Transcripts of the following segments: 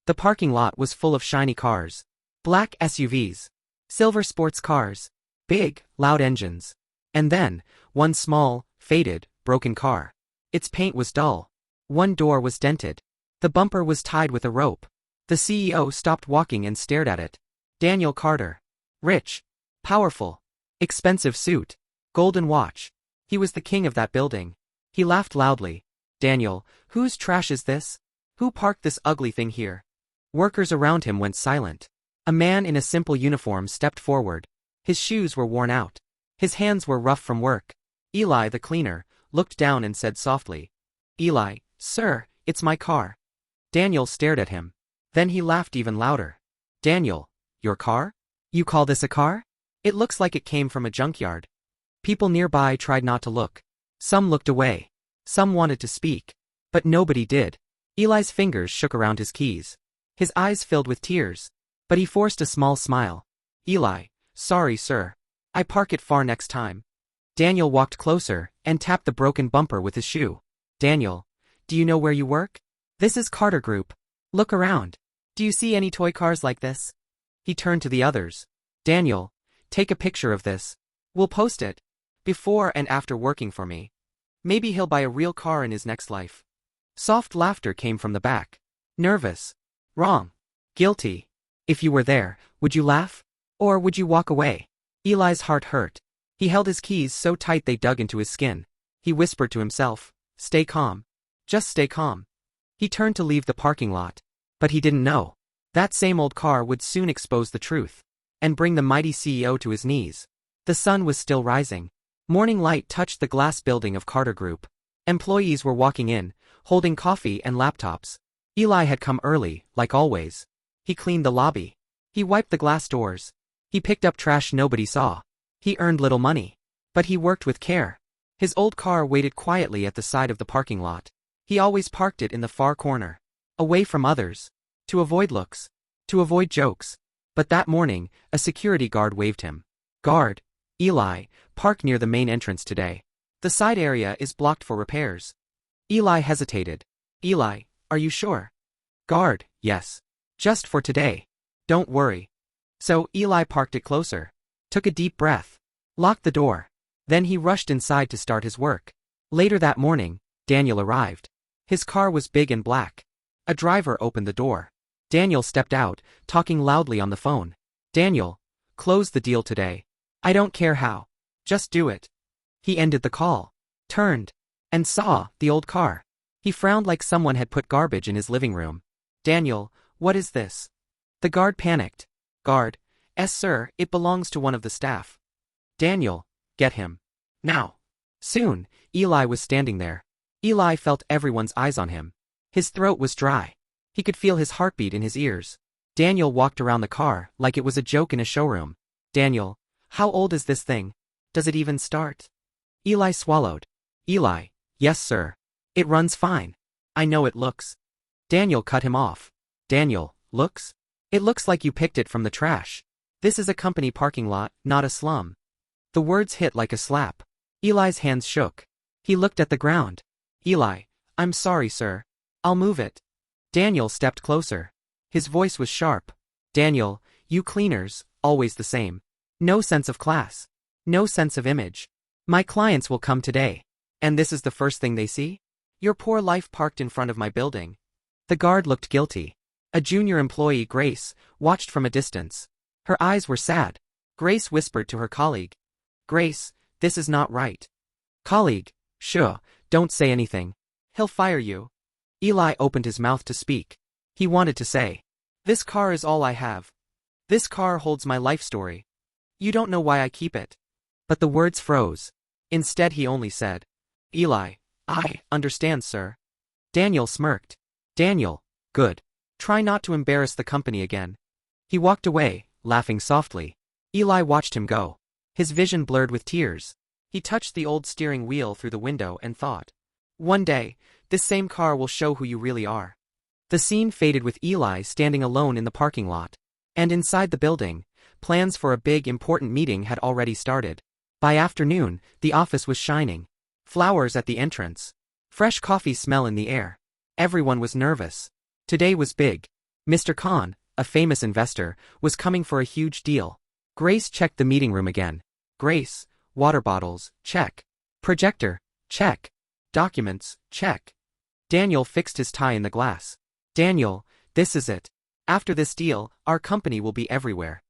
The parking lot was full of shiny cars. Black SUVs. Silver sports cars. Big, loud engines. And then, one small, faded, broken car. Its paint was dull. One door was dented. The bumper was tied with a rope. The CEO stopped walking and stared at it. Daniel Carter. Rich. Powerful. Expensive suit. Golden watch. He was the king of that building. He laughed loudly. Daniel, whose trash is this? Who parked this ugly thing here? Workers around him went silent. A man in a simple uniform stepped forward. His shoes were worn out. His hands were rough from work. Eli, the cleaner, looked down and said softly, Eli, sir, it's my car. Daniel stared at him. Then he laughed even louder. Daniel, your car? You call this a car? It looks like it came from a junkyard. People nearby tried not to look. Some looked away. Some wanted to speak. But nobody did. Eli's fingers shook around his keys. His eyes filled with tears. But he forced a small smile. Eli, sorry sir. I park it far next time. Daniel walked closer and tapped the broken bumper with his shoe. Daniel, do you know where you work? This is Carter Group. Look around. Do you see any toy cars like this? He turned to the others. Daniel, take a picture of this. We'll post it. Before and after working for me. Maybe he'll buy a real car in his next life. Soft laughter came from the back. Nervous. Wrong. Guilty. If you were there, would you laugh? Or would you walk away? Eli's heart hurt. He held his keys so tight they dug into his skin. He whispered to himself, stay calm. Just stay calm. He turned to leave the parking lot. But he didn't know. That same old car would soon expose the truth. And bring the mighty CEO to his knees. The sun was still rising. Morning light touched the glass building of Carter Group. Employees were walking in, holding coffee and laptops. Eli had come early, like always. He cleaned the lobby. He wiped the glass doors. He picked up trash nobody saw. He earned little money. But he worked with care. His old car waited quietly at the side of the parking lot. He always parked it in the far corner. Away from others. To avoid looks. To avoid jokes. But that morning, a security guard waved him. Guard. Eli, park near the main entrance today. The side area is blocked for repairs. Eli hesitated. Eli, are you sure? Guard, yes. Just for today. Don't worry. So Eli parked it closer. Took a deep breath. Locked the door. Then he rushed inside to start his work. Later that morning, Daniel arrived. His car was big and black. A driver opened the door. Daniel stepped out, talking loudly on the phone. Daniel, close the deal today. I don't care how. Just do it. He ended the call. Turned. And saw the old car. He frowned like someone had put garbage in his living room. Daniel, what is this? The guard panicked. Guard, sir, it belongs to one of the staff. Daniel, get him. Now. Soon, Eli was standing there. Eli felt everyone's eyes on him. His throat was dry. He could feel his heartbeat in his ears. Daniel walked around the car like it was a joke in a showroom. Daniel, how old is this thing? Does it even start? Eli swallowed. Eli, yes sir. It runs fine. I know it looks. Daniel cut him off. Daniel, looks? It looks like you picked it from the trash. This is a company parking lot, not a slum. The words hit like a slap. Eli's hands shook. He looked at the ground. Eli, I'm sorry sir. I'll move it. Daniel stepped closer. His voice was sharp. Daniel, you cleaners, always the same. No sense of class. No sense of image. My clients will come today. And this is the first thing they see? Your poor life parked in front of my building. The guard looked guilty. A junior employee, Grace, watched from a distance. Her eyes were sad. Grace whispered to her colleague. Grace, this is not right. Colleague, shh, don't say anything. He'll fire you. Eli opened his mouth to speak. He wanted to say, this car is all I have. This car holds my life story. You don't know why I keep it. But the words froze. Instead he only said, Eli, I understand sir. Daniel smirked. Daniel, good. Try not to embarrass the company again. He walked away, laughing softly. Eli watched him go. His vision blurred with tears. He touched the old steering wheel through the window and thought, one day, this same car will show who you really are. The scene faded with Eli standing alone in the parking lot. And inside the building, plans for a big important meeting had already started. By afternoon, the office was shining. Flowers at the entrance. Fresh coffee smell in the air. Everyone was nervous. Today was big. Mr. Khan, a famous investor, was coming for a huge deal. Grace checked the meeting room again. Grace, water bottles, check. Projector, check. Documents, check. Daniel fixed his tie in the glass. Daniel, this is it. After this deal, our company will be everywhere.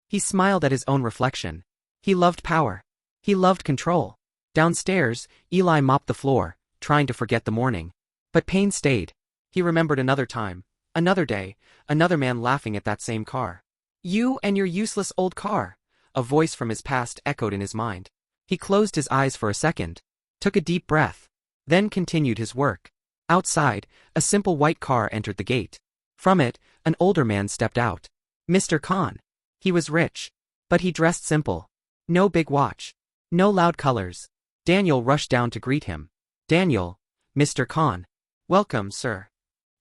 He smiled at his own reflection. He loved power. He loved control. Downstairs, Eli mopped the floor, trying to forget the morning. But pain stayed. He remembered another time, another day, another man laughing at that same car. You and your useless old car. A voice from his past echoed in his mind. He closed his eyes for a second, took a deep breath, then continued his work. Outside, a simple white car entered the gate. From it, an older man stepped out. Mr. Khan. He was rich. But he dressed simple. No big watch. No loud colors. Daniel rushed down to greet him. Daniel. Mr. Khan. Welcome, sir.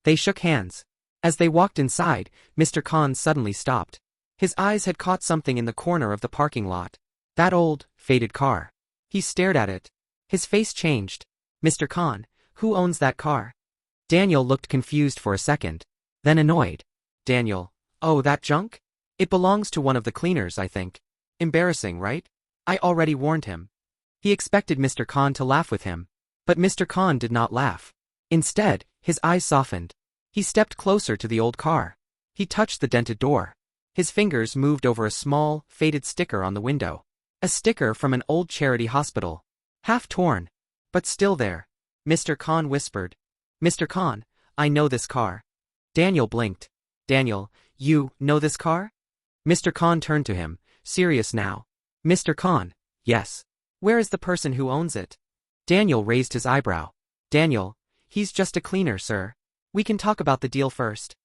They shook hands. As they walked inside, Mr. Khan suddenly stopped. His eyes had caught something in the corner of the parking lot. That old, faded car. He stared at it. His face changed. Mr. Khan, who owns that car? Daniel looked confused for a second. Then annoyed. Daniel. Oh, that junk? It belongs to one of the cleaners, I think. Embarrassing, right? I already warned him. He expected Mr. Khan to laugh with him. But Mr. Khan did not laugh. Instead, his eyes softened. He stepped closer to the old car. He touched the dented door. His fingers moved over a small, faded sticker on the window. A sticker from an old charity hospital. Half torn. But still there. Mr. Khan whispered. Mr. Khan, I know this car. Daniel blinked. Daniel, you know this car? Mr. Khan turned to him, serious now. Mr. Khan, yes. Where is the person who owns it? Daniel raised his eyebrow. Daniel, he's just a cleaner, sir. We can talk about the deal first.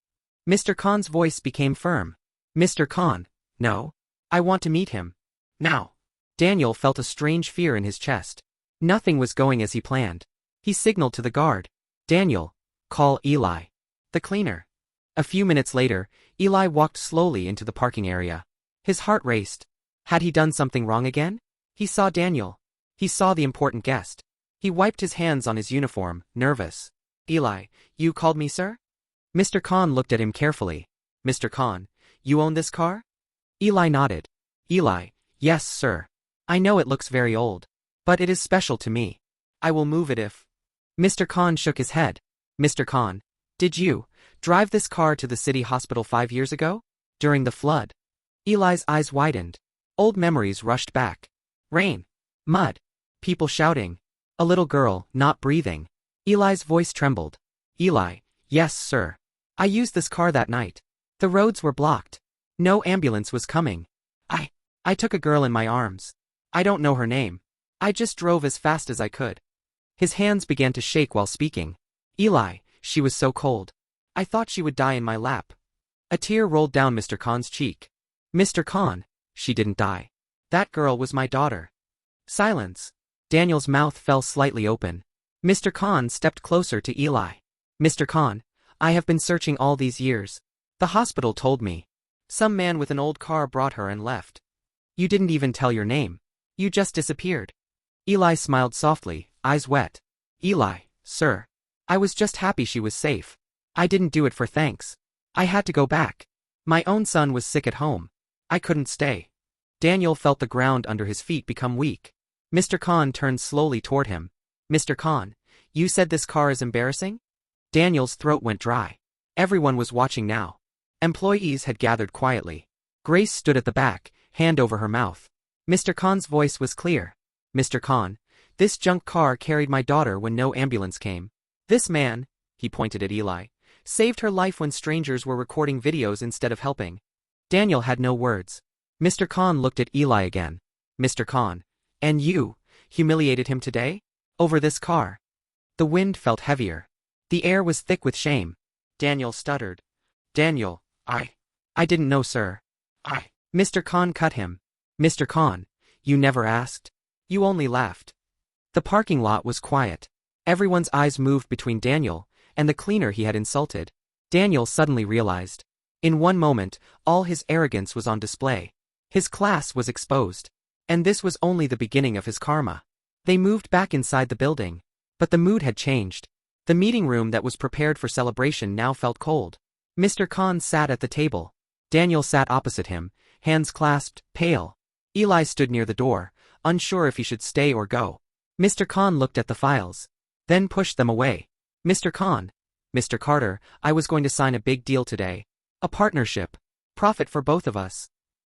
Mr. Khan's voice became firm. Mr. Khan, no. I want to meet him. Now. Daniel felt a strange fear in his chest. Nothing was going as he planned. He signaled to the guard. Daniel, call Eli. The cleaner. A few minutes later, Eli walked slowly into the parking area. His heart raced. Had he done something wrong again? He saw Daniel. He saw the important guest. He wiped his hands on his uniform, nervous. Eli, you called me, sir? Mr. Khan looked at him carefully. Mr. Khan, you own this car? Eli nodded. Eli, yes, sir. I know it looks very old. But it is special to me. I will move it if... Mr. Khan shook his head. Mr. Khan, did you drive this car to the city hospital 5 years ago? During the flood? Eli's eyes widened. Old memories rushed back. Rain. Mud. People shouting. A little girl, not breathing. Eli's voice trembled. Eli, yes, sir. I used this car that night. The roads were blocked. No ambulance was coming. I took a girl in my arms. I don't know her name. I just drove as fast as I could. His hands began to shake while speaking. Eli, she was so cold. I thought she would die in my lap. A tear rolled down Mr. Khan's cheek. Mr. Khan, she didn't die. That girl was my daughter. Silence. Daniel's mouth fell slightly open. Mr. Khan stepped closer to Eli. Mr. Khan, I have been searching all these years. The hospital told me. Some man with an old car brought her and left. You didn't even tell your name. You just disappeared. Eli smiled softly, eyes wet. Eli, sir. I was just happy she was safe. I didn't do it for thanks. I had to go back. My own son was sick at home. I couldn't stay. Daniel felt the ground under his feet become weak. Mr. Khan turned slowly toward him. Mr. Khan, you said this car is embarrassing? Daniel's throat went dry. Everyone was watching now. Employees had gathered quietly. Grace stood at the back, hand over her mouth. Mr. Khan's voice was clear. Mr. Khan, this junk car carried my daughter when no ambulance came. This man, he pointed at Eli, saved her life when strangers were recording videos instead of helping. Daniel had no words. Mr. Khan looked at Eli again. Mr. Khan, and you humiliated him today? Over this car? The wind felt heavier. The air was thick with shame. Daniel stuttered. Daniel, I didn't know, sir. Mr. Khan cut him. Mr. Khan, you never asked? You only laughed. The parking lot was quiet. Everyone's eyes moved between Daniel and the cleaner he had insulted. Daniel suddenly realized. In one moment, all his arrogance was on display. His class was exposed. And this was only the beginning of his karma. They moved back inside the building. But the mood had changed. The meeting room that was prepared for celebration now felt cold. Mr. Khan sat at the table. Daniel sat opposite him, hands clasped, pale. Eli stood near the door, unsure if he should stay or go. Mr. Khan looked at the files. Then pushed them away. Mr. Khan. Mr. Carter, I was going to sign a big deal today. A partnership. Profit for both of us.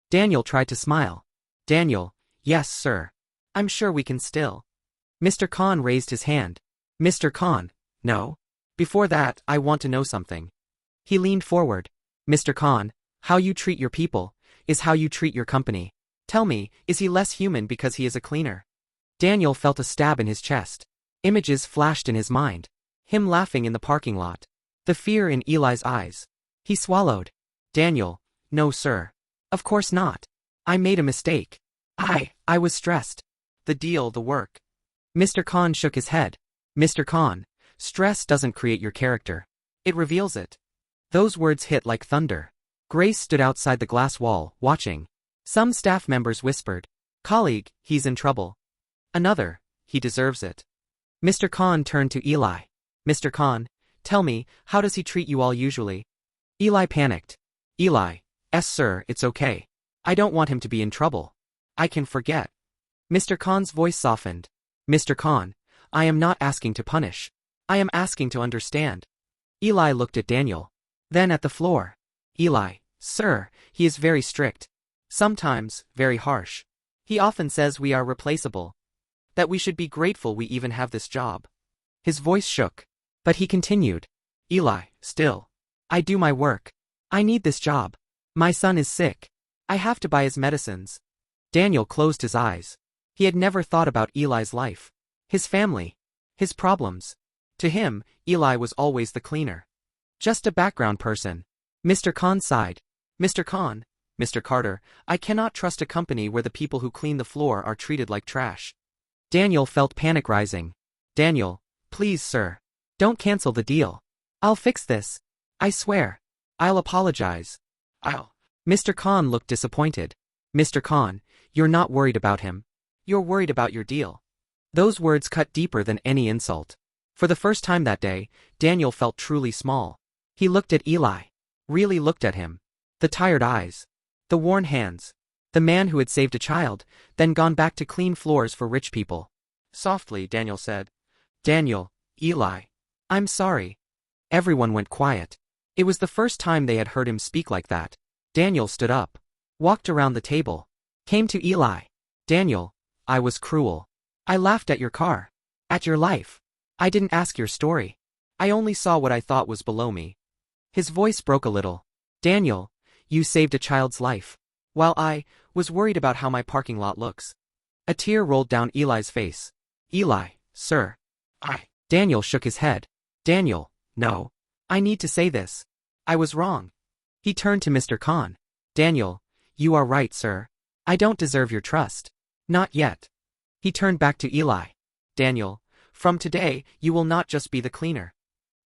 Daniel tried to smile. Daniel, yes, sir. I'm sure we can still. Mr. Khan raised his hand. Mr. Khan, no. Before that, I want to know something. He leaned forward. Mr. Khan, how you treat your people is how you treat your company. Tell me, is he less human because he is a cleaner? Daniel felt a stab in his chest. Images flashed in his mind. Him laughing in the parking lot. The fear in Eli's eyes. He swallowed. Daniel, no sir. Of course not. I made a mistake. I was stressed. The deal, the work. Mr. Khan shook his head. Mr. Khan, stress doesn't create your character. It reveals it. Those words hit like thunder. Grace stood outside the glass wall, watching. Some staff members whispered. Colleague, he's in trouble. Another, he deserves it. Mr. Khan turned to Eli. Mr. Khan, tell me, how does he treat you all usually? Eli panicked. Eli, yes sir, it's okay. I don't want him to be in trouble. I can forget. Mr. Khan's voice softened. Mr. Khan, I am not asking to punish. I am asking to understand. Eli looked at Daniel. Then at the floor. Eli, sir, he is very strict. Sometimes, very harsh. He often says we are replaceable. That we should be grateful we even have this job. His voice shook. But he continued. Eli, still. I do my work. I need this job. My son is sick. I have to buy his medicines. Daniel closed his eyes. He had never thought about Eli's life. His family. His problems. To him, Eli was always the cleaner. Just a background person. Mr. Khan sighed. Mr. Khan, Mr. Carter, I cannot trust a company where the people who clean the floor are treated like trash. Daniel felt panic rising. Daniel, please sir. Don't cancel the deal. I'll fix this. I swear. I'll apologize. Mr. Khan looked disappointed. Mr. Khan, you're not worried about him. You're worried about your deal. Those words cut deeper than any insult. For the first time that day, Daniel felt truly small. He looked at Eli. Really looked at him. The tired eyes. The worn hands. The man who had saved a child, then gone back to clean floors for rich people. Softly, Daniel said. Daniel, Eli. I'm sorry. Everyone went quiet. It was the first time they had heard him speak like that. Daniel stood up. Walked around the table. Came to Eli. Daniel, I was cruel. I laughed at your car. At your life. I didn't ask your story. I only saw what I thought was below me. His voice broke a little. Daniel, you saved a child's life. While I was worried about how my parking lot looks. A tear rolled down Eli's face. Eli, sir. Daniel shook his head. Daniel, no. I need to say this. I was wrong. He turned to Mr. Khan. Daniel, you are right, sir. I don't deserve your trust. Not yet. He turned back to Eli. Daniel, from today, you will not just be the cleaner.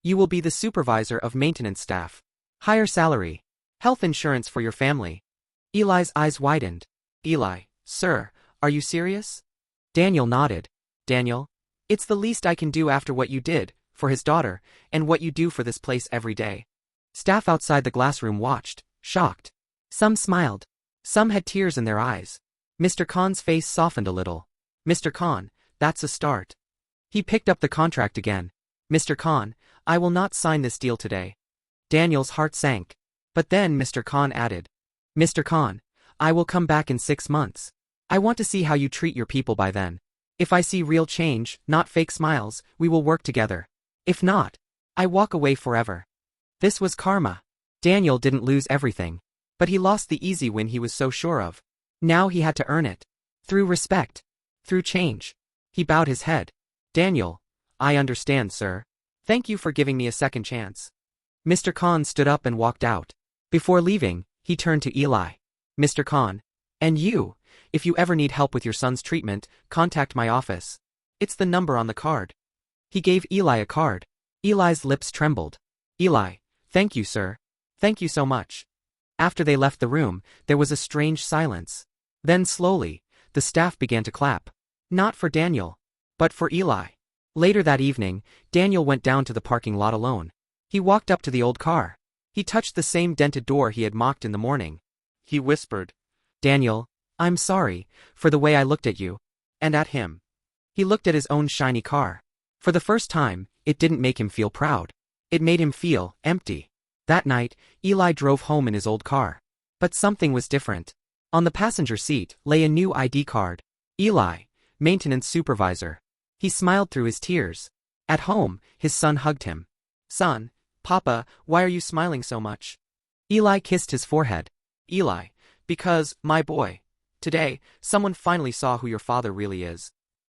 You will be the supervisor of maintenance staff. Higher salary. Health insurance for your family. Eli's eyes widened. Eli, sir, are you serious? Daniel nodded. Daniel, it's the least I can do after what you did, for his daughter, and what you do for this place every day. Staff outside the glass room watched, shocked. Some smiled. Some had tears in their eyes. Mr. Khan's face softened a little. Mr. Khan, that's a start. He picked up the contract again. Mr. Khan, I will not sign this deal today. Daniel's heart sank. But then Mr. Khan added. Mr. Khan, I will come back in 6 months. I want to see how you treat your people by then. If I see real change, not fake smiles, we will work together. If not, I walk away forever. This was karma. Daniel didn't lose everything. But he lost the easy win he was so sure of. Now he had to earn it. Through respect. Through change. He bowed his head. Daniel, I understand, sir. Thank you for giving me a second chance. Mr. Khan stood up and walked out. Before leaving, he turned to Eli. Mr. Khan, and you, if you ever need help with your son's treatment, contact my office. It's the number on the card. He gave Eli a card. Eli's lips trembled. Eli, thank you, sir. Thank you so much. After they left the room, there was a strange silence. Then slowly, the staff began to clap. Not for Daniel, but for Eli. Later that evening, Daniel went down to the parking lot alone. He walked up to the old car. He touched the same dented door he had mocked in the morning. He whispered, "Daniel, I'm sorry, for the way I looked at you." And at him. He looked at his own shiny car. For the first time, it didn't make him feel proud. It made him feel empty. That night, Eli drove home in his old car. But something was different. On the passenger seat lay a new ID card. Eli, maintenance supervisor. He smiled through his tears. At home, his son hugged him. "Son, Papa, why are you smiling so much?" Eli kissed his forehead. "Eli, because, my boy, today, someone finally saw who your father really is.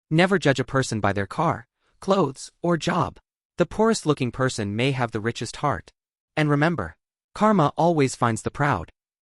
Never judge a person by their car, clothes, or job. The poorest looking person may have the richest heart. And remember, karma always finds the proud."